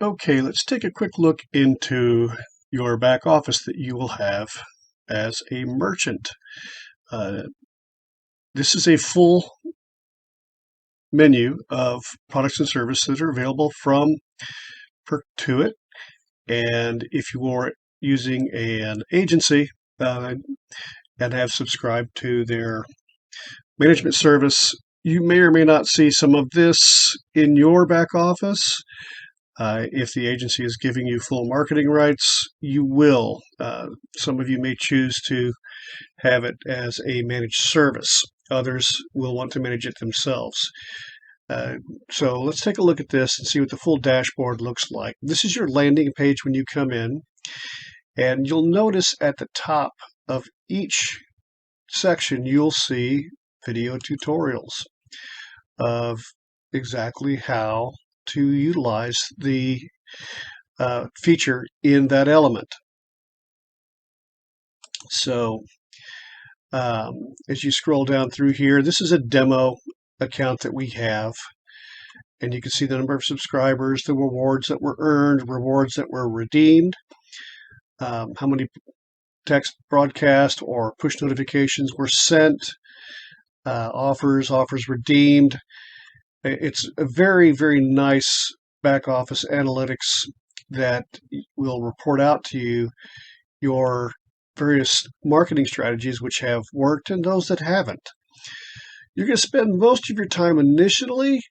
Okay, let's take a quick look into your back office that you will have as a merchant. Uh, this is a full menu of products and services that are available from Perktuit. And if you are using an agency and have subscribed to their management service, you may or may not see some of this in your back office. If the agency is giving you full marketing rights, you will. Some of you may choose to have it as a managed service. Others will want to manage it themselves. So let's take a look at this and see what the full dashboard looks like. This is your landing page when you come in, and you'll notice at the top of each section you'll see video tutorials of exactly how to utilize the feature in that element. So as you scroll down through here, this is a demo account that we have, and you can see the number of subscribers, the rewards that were earned, rewards that were redeemed, how many text broadcast or push notifications were sent, offers redeemed. It's a very, very nice back office analytics that will report out to you your various marketing strategies which have worked and those that haven't. You're going to spend most of your time initially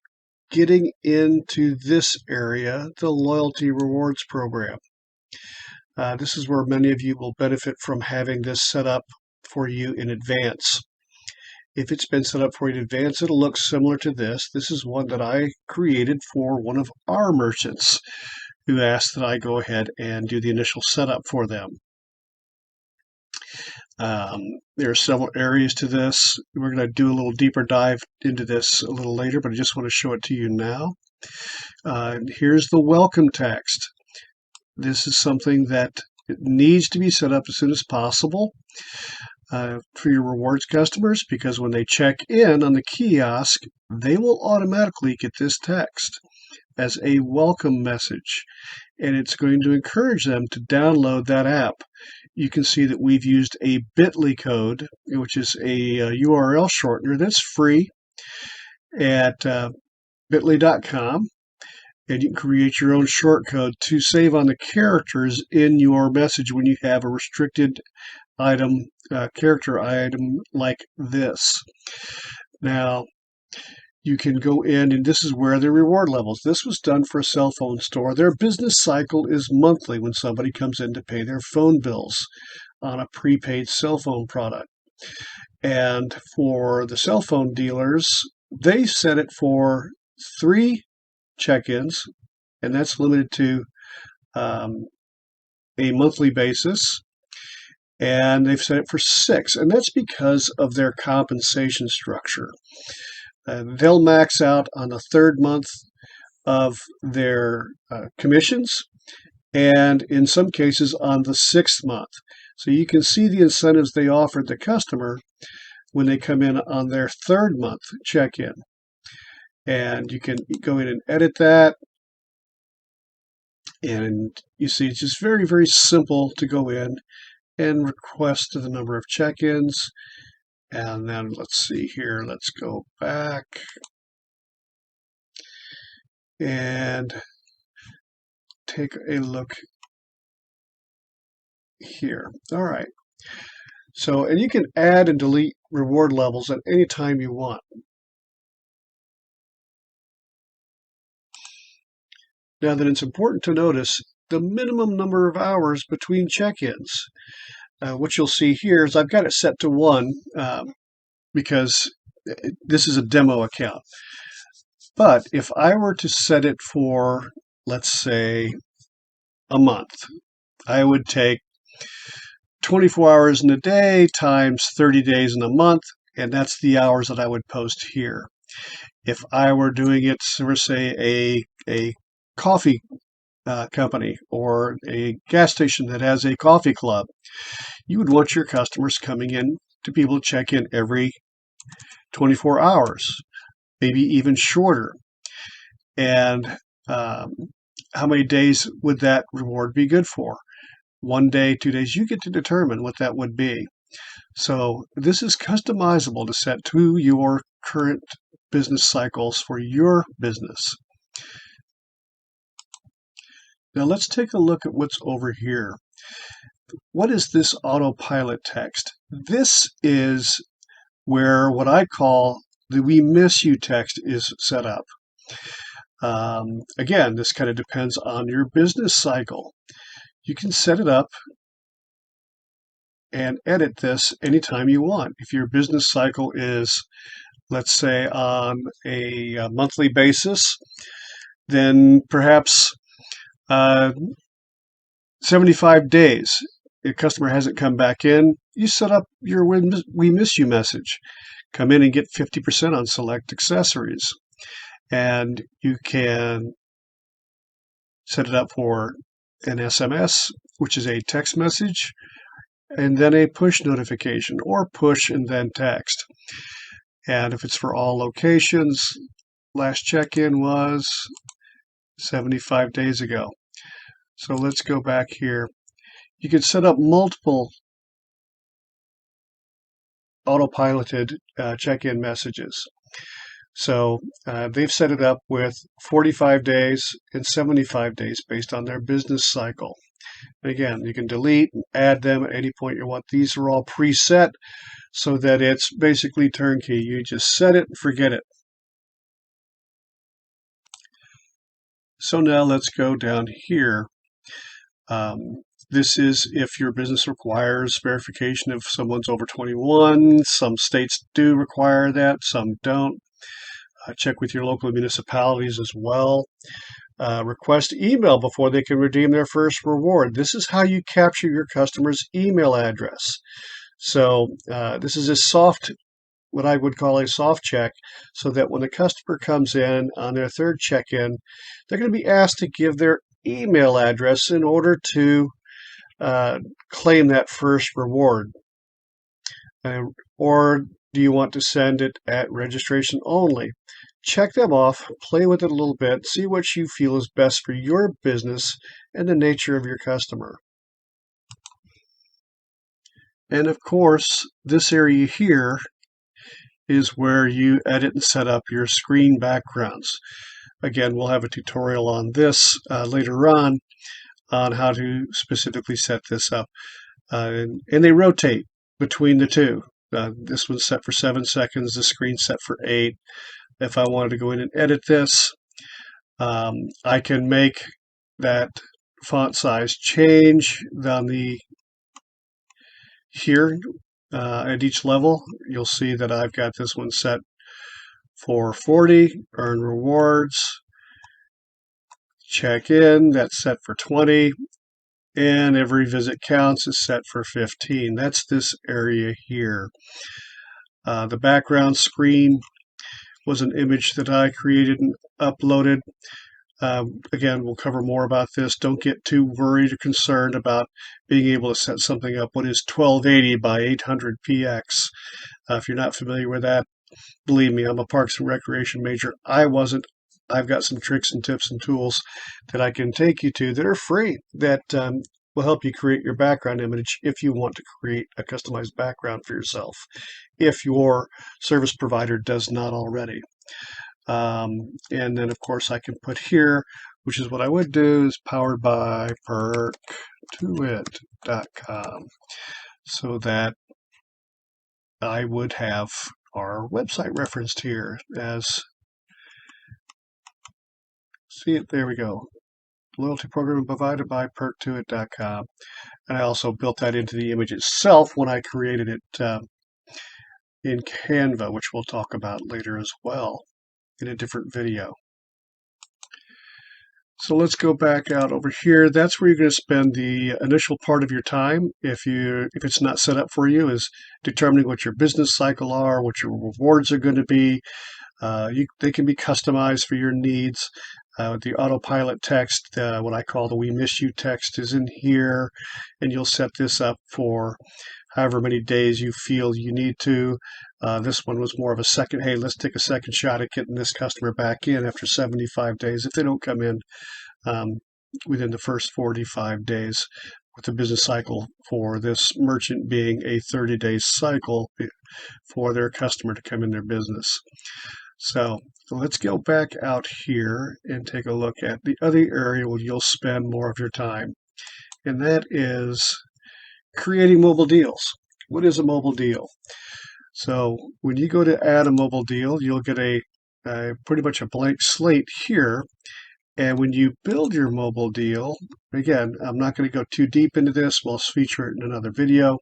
getting into this area, the loyalty rewards program. This is where many of you will benefit from having this set up for you in advance. If it's been set up for you in advance, it'll look similar to this. This is one that I created for one of our merchants who asked that I go ahead and do the initial setup for them. There are several areas to this. We're going to do a little deeper dive into this a little later, but I just want to show it to you now. Here's the welcome text. This is something that needs to be set up as soon as possible for your rewards customers, because when they check in on the kiosk, they will automatically get this text as a welcome message, and it's going to encourage them to download that app. You can see that we've used a bit.ly code, which is a URL shortener that's free at bit.ly.com, and you can create your own shortcode to save on the characters in your message when you have a restricted item, character item like this. Now, you can go in, and this is where the reward levels. This was done for a cell phone store. Their business cycle is monthly when somebody comes in to pay their phone bills on a prepaid cell phone product. And for the cell phone dealers, they set it for 3 check-ins, and that's limited to a monthly basis. And they've set it for 6, and that's because of their compensation structure. They'll max out on the 3rd month of their commissions, and in some cases on the 6th month. So you can see the incentives they offered the customer when they come in on their 3rd month check-in. And you can go in and edit that. And you see it's just very, very simple to go in and request the number of check-ins. And then let's see here, let's go back and take a look here. All right. So, and you can add and delete reward levels at any time you want. Now then, it's important to notice the minimum number of hours between check-ins. What you'll see here is I've got it set to 1 because this is a demo account. But if I were to set it for, let's say, a month, I would take 24 hours in a day times 30 days in a month, and that's the hours that I would post here. If I were doing it for, say, a coffee company or a gas station that has a coffee club, you would want your customers coming in to be able to check in every 24 hours, maybe even shorter. And how many days would that reward be good for? 1 day, 2 days, you get to determine what that would be. So this is customizable to set to your current business cycles for your business. Now let's take a look at what's over here. What is this autopilot text? This is where what I call the "we miss you" text is set up. Again, this kind of depends on your business cycle. You can set it up and edit this anytime you want. If your business cycle is, let's say, on a monthly basis, then perhaps 75 days. If a customer hasn't come back in, you set up your "we miss you" message. Come in and get 50% on select accessories. And you can set it up for an SMS, which is a text message, and then a push notification, or push and then text. And if it's for all locations, last check-in was 75 days ago. So let's go back here. You can set up multiple autopiloted check-in messages. So they've set it up with 45 days and 75 days based on their business cycle. And again, you can delete and add them at any point you want. These are all preset so that it's basically turnkey. You just set it and forget it. So now let's go down here. This is if your business requires verification if someone's over 21. Some states do require that, some don't. Check with your local municipalities as well. Request email before they can redeem their first reward. This is how you capture your customer's email address. So this is a soft, what I would call a soft check, so that when the customer comes in on their third check-in, they're going to be asked to give their email address in order to claim that first reward. Or do you want to send it at registration only? Check them off, play with it a little bit, see what you feel is best for your business and the nature of your customer. And of course, this area here is where you edit and set up your screen backgrounds. Again, we'll have a tutorial on this later on how to specifically set this up. And they rotate between the two. This one's set for 7 seconds, the screen's set for 8. If I wanted to go in and edit this, I can make that font size change on the here at each level. You'll see that I've got this one set for 40, earn rewards, check in, that's set for 20, and every visit counts is set for 15. That's this area here. The background screen was an image that I created and uploaded. Again, we'll cover more about this. Don't get too worried or concerned about being able to set something up. What is 1280 by 800 px? If you're not familiar with that, believe me, I'm a Parks and Recreation major. I wasn't. I've got some tricks and tips and tools that I can take you to that are free that will help you create your background image if you want to create a customized background for yourself, if your service provider does not already. And then, of course, I can put here, which is what I would do, is powered by Perktuit.com, so that I would have our website referenced here as, see it, there we go, loyalty program provided by Perktuit.com. And I also built that into the image itself when I created it in Canva, which we'll talk about later as well in a different video. So let's go back out over here. That's where you're going to spend the initial part of your time. If it's not set up for you, is determining what your business cycle are, what your rewards are going to be. They can be customized for your needs. The autopilot text, what I call the "we miss you" text, is in here, and you'll set this up for however many days you feel you need to. This one was more of a second, hey, let's take a second shot at getting this customer back in after 75 days. If they don't come in within the first 45 days, with the business cycle for this merchant being a 30-day cycle for their customer to come in their business. So let's go back out here and take a look at the other area where you'll spend more of your time, and that is creating mobile deals. What is a mobile deal? So when you go to add a mobile deal, you'll get a pretty much a blank slate here. And when you build your mobile deal, again, I'm not going to go too deep into this. We'll feature it in another video.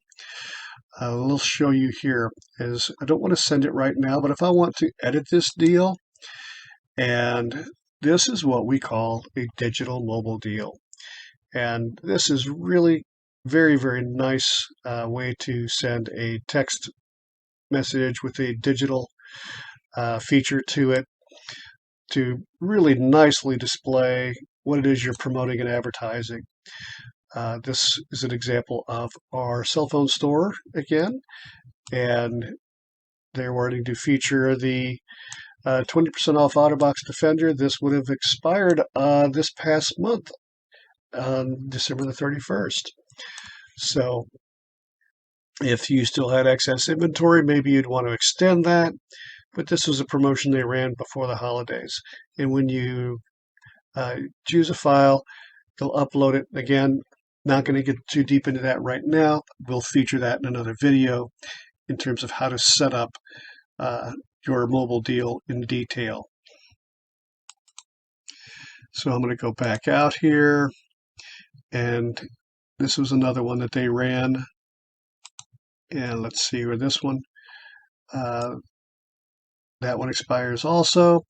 We'll show you here is I don't want to send it right now, but if I want to edit this deal, and this is what we call a digital mobile deal. And this is really very, very nice way to send a text message with a digital feature to it to really nicely display what it is you're promoting and advertising. This is an example of our cell phone store again, and they're wanting to feature the 20% off OtterBox Defender. This would have expired this past month on December the 31st. So if you still had excess inventory, maybe you'd want to extend that, but this was a promotion they ran before the holidays. And when you choose a file, they'll upload it. Again, not going to get too deep into that right now. We'll feature that in another video in terms of how to set up your mobile deal in detail. So I'm going to go back out here, and this was another one that they ran. And let's see where this one, that one expires also.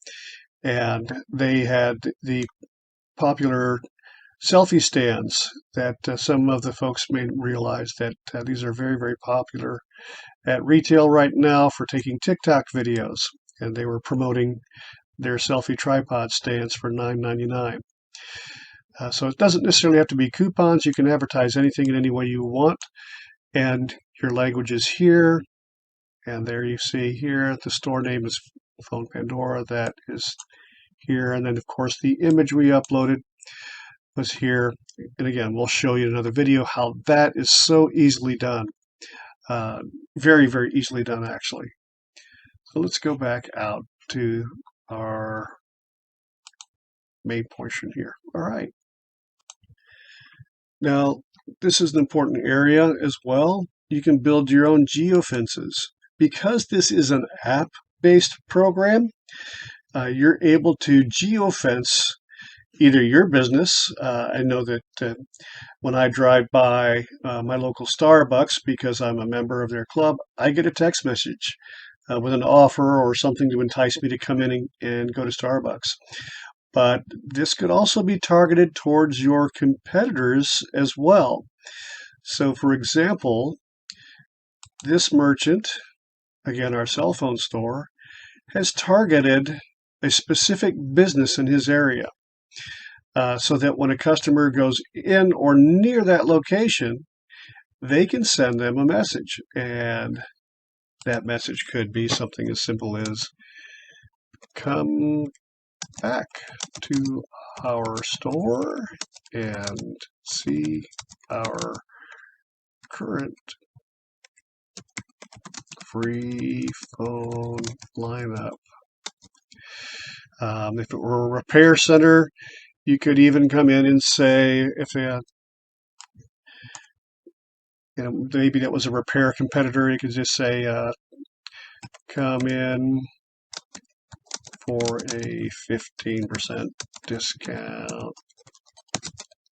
And they had the popular selfie stands that some of the folks may realize that these are very, very popular at retail right now for taking TikTok videos. And they were promoting their selfie tripod stands for $9.99. So it doesn't necessarily have to be coupons. You can advertise anything in any way you want. And your language is here. And there you see here, the store name is Phone Pandora. That is here. And then, of course, the image we uploaded was here. And again, we'll show you in another video how that is so easily done. Very, very easily done, actually. So let's go back out to our main portion here. All right. Now, this is an important area as well. You can build your own geofences. Because this is an app-based program, you're able to geofence either your business. I know that when I drive by my local Starbucks, because I'm a member of their club, I get a text message with an offer or something to entice me to come in and go to Starbucks. But this could also be targeted towards your competitors as well. So for example, this merchant, again, our cell phone store, has targeted a specific business in his area. So that when a customer goes in or near that location, they can send them a message. And that message could be something as simple as, come back to our store and see our current free phone lineup. If it were a repair center, you could even come in and say, if they had, maybe that was a repair competitor, you could just say, come in for a 15% discount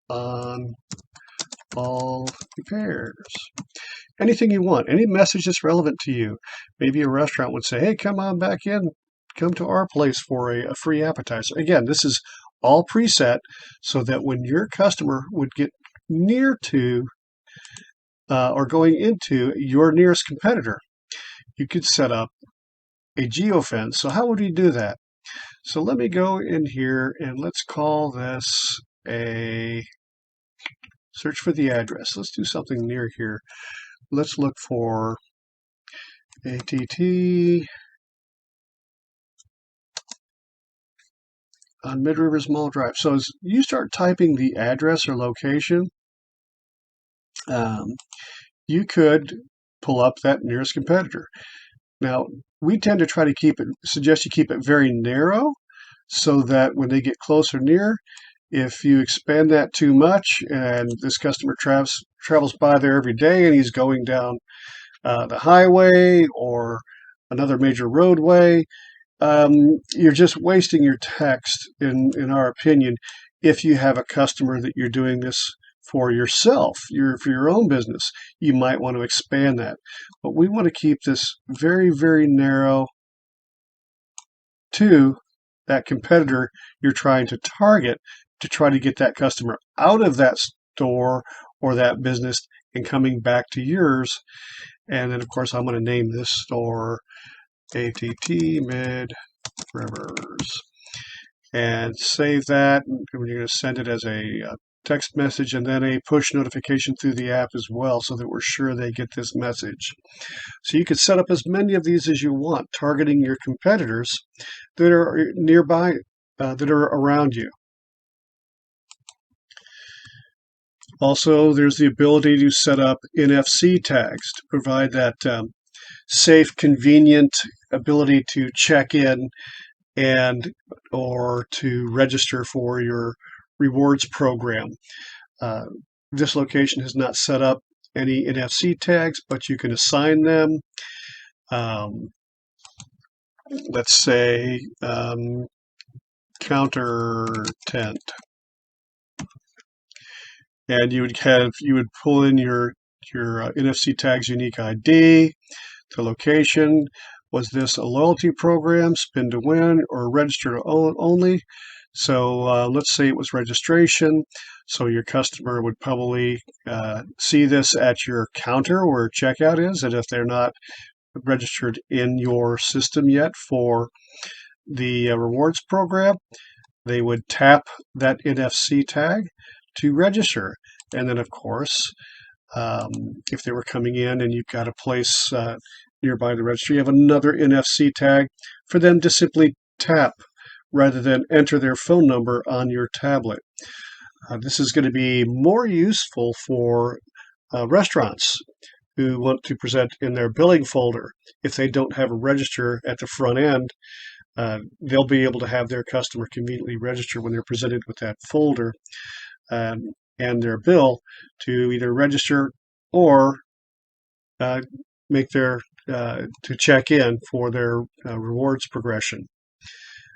on all repairs. Anything you want, any message that's relevant to you. Maybe a restaurant would say, hey, come on back in, come to our place for a free appetizer. Again, this is all preset so that when your customer would get near to or going into your nearest competitor, you could set up a geofence. So how would we do that? So let me go in here and let's call this a search for the address. Let's do something near here. Let's look for ATT on Mid Rivers Mall Drive. So as you start typing the address or location, you could pull up that nearest competitor. Now, we tend to try to suggest you keep it very narrow so that when they get closer near, if you expand that too much and this customer travels by there every day and he's going down the highway or another major roadway, you're just wasting your text, in our opinion, if you have a customer that you're doing this for yourself, for your own business. You might want to expand that. But we want to keep this very, very narrow to that competitor you're trying to target to try to get that customer out of that store or that business and coming back to yours. And then, of course, I'm going to name this store ATT Mid Rivers and save that. And we're going to send it as a text message and then a push notification through the app as well so that we're sure they get this message. So you could set up as many of these as you want, targeting your competitors that are nearby, that are around you. Also, there's the ability to set up NFC tags to provide that safe, convenient ability to check in or to register for your rewards program. This location has not set up any NFC tags, but you can assign them. Let's say counter tent. And you would pull in your NFC tags unique ID, the location. Was this a loyalty program, spin to win, or register only? So let's say it was registration. So your customer would probably see this at your counter where checkout is, and if they're not registered in your system yet for the rewards program, they would tap that NFC tag to register. And then, of course, if they were coming in and you've got a place nearby the registry, you have another NFC tag for them to simply tap rather than enter their phone number on your tablet. This is going to be more useful for restaurants who want to present in their billing folder. If they don't have a register at the front end, they'll be able to have their customer conveniently register when they're presented with that folder and their bill to either register or make their to check in for their rewards progression.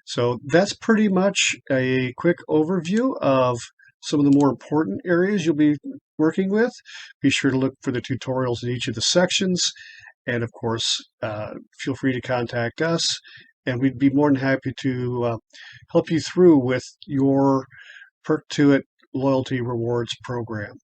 So that's pretty much a quick overview of some of the more important areas you'll be working with. Be sure to look for the tutorials in each of the sections. And of course, feel free to contact us, and we'd be more than happy to help you through with your Perktuit loyalty rewards program.